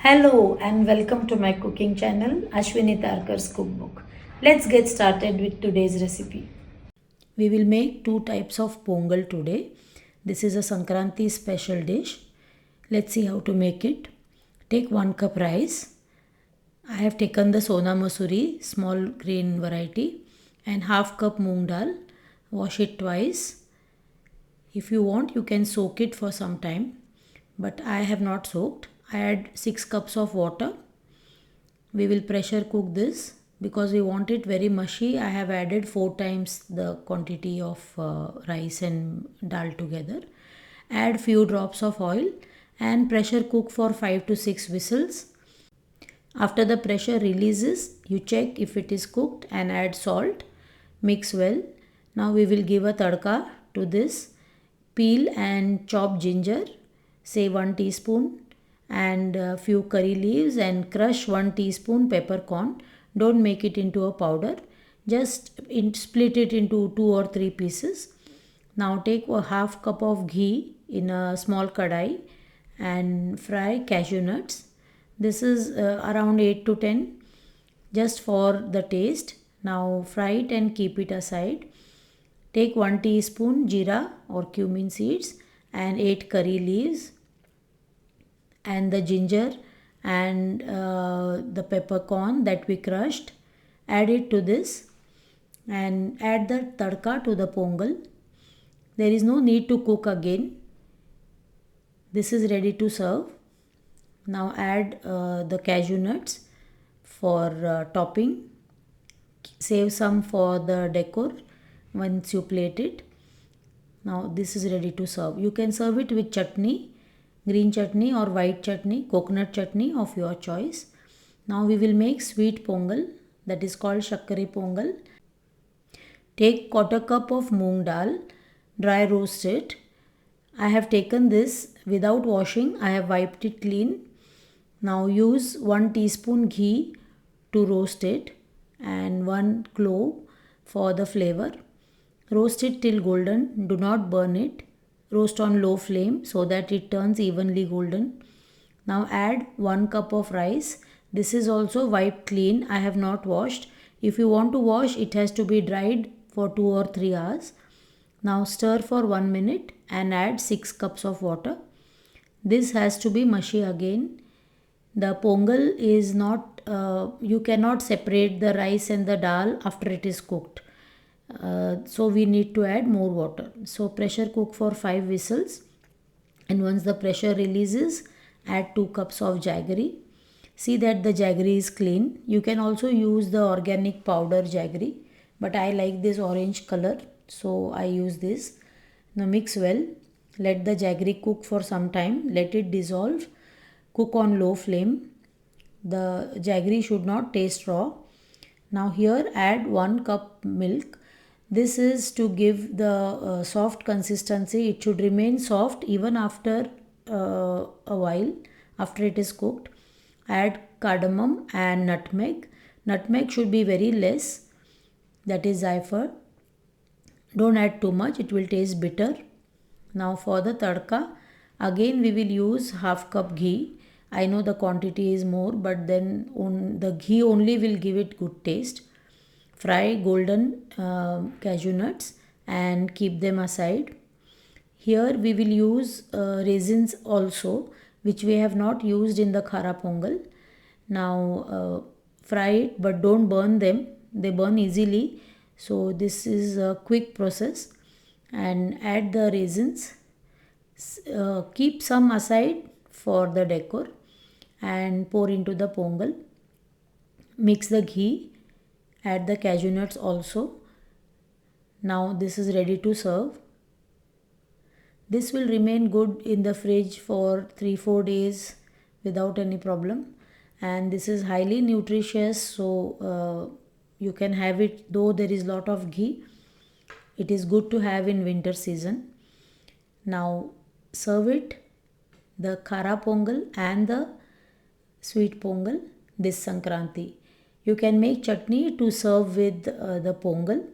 Hello and welcome to my cooking channel Ashwini Tarcar's Cookbook. Let's get started with today's recipe. We will make two types of Pongal today. This is a Sankranti special dish. Let's see how to make it. Take 1 cup rice. I have taken the Sona Masuri small grain variety and half cup moong dal. Wash it twice. If you want, you can soak it for some time, but I have not soaked. I add 6 cups of water. We will pressure cook this because we want it very mushy. I have added 4 times the quantity of rice and dal together. Add few drops of oil and pressure cook for 5 to 6 whistles. After the pressure releases, you check if it is cooked and add salt. Mix well. Now we will give a tadka to this. Peel and chop ginger, say 1 teaspoon, and a few curry leaves, and crush 1 teaspoon peppercorn. Don't make it into a powder. Just split it into 2 or 3 pieces. Now take a half cup of ghee in a small kadai and fry cashew nuts. This is around 8 to 10 just for the taste. Now fry it and keep it aside. Take 1 teaspoon jeera or cumin seeds and 8 curry leaves and the ginger and the peppercorn that we crushed. Add it to this and add the tadka to the pongal. There is no need to cook again. This is ready to serve. Now add the cashew nuts for topping. Save some for the decor once you plate it. Now this is ready to serve. You can serve it with chutney, green chutney or white chutney, coconut chutney of your choice. Now we will make sweet pongal, that is called Sakkarai Pongal. Take 1/4 cup of moong dal, dry roast it. I have taken this without washing. I have wiped it clean. Now use 1 teaspoon ghee to roast it and 1 clove for the flavor. Roast it till golden. Do not burn it. Roast on low flame so that it turns evenly golden. Now add 1 cup of rice. This is also wiped clean. I have not washed. If you want to wash, it has to be dried for 2 or 3 hours. Now stir for 1 minute and add 6 cups of water. This has to be mushy again. The pongal is not, you cannot separate the rice and the dal after it is cooked. So we need to add more water. So pressure cook for 5 whistles, and once the pressure releases, add 2 cups of jaggery. See that the jaggery is clean. You can also use the organic powder jaggery, but I like this orange color, so I use this. Now mix well. Let the jaggery cook for some time. Let it dissolve. Cook on low flame. The jaggery should not taste raw. Now here add 1 cup milk. This is to give the soft consistency. It should remain soft even after a while, after it is cooked. Add cardamom and nutmeg. Nutmeg should be very less, that is zaifar. Don't add too much, it will taste bitter. Now for the tadka, again we will use half cup ghee. I know the quantity is more, but then the ghee only will give it good taste. Fry golden cashew nuts and keep them aside. Here we will use raisins also, which we have not used in the Khara Pongal. Now fry it, but don't burn them. They burn easily. So this is a quick process. And add the raisins. Keep some aside for the decor and pour into the pongal. Mix the ghee. Add the cashew nuts also. Now this is ready to serve. This will remain good in the fridge for 3-4 days without any problem. And this is highly nutritious, so you can have it, though there is lot of ghee. It is good to have in winter season. Now serve it, the Khara Pongal and the Sweet Pongal this Sankranti. You can make chutney to serve with the Pongal.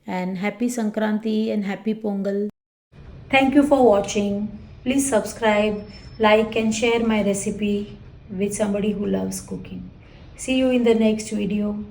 And happy Sankranti and happy Pongal. Thank you for watching. Please subscribe, like and share my recipe. with somebody who loves cooking. See you in the next video.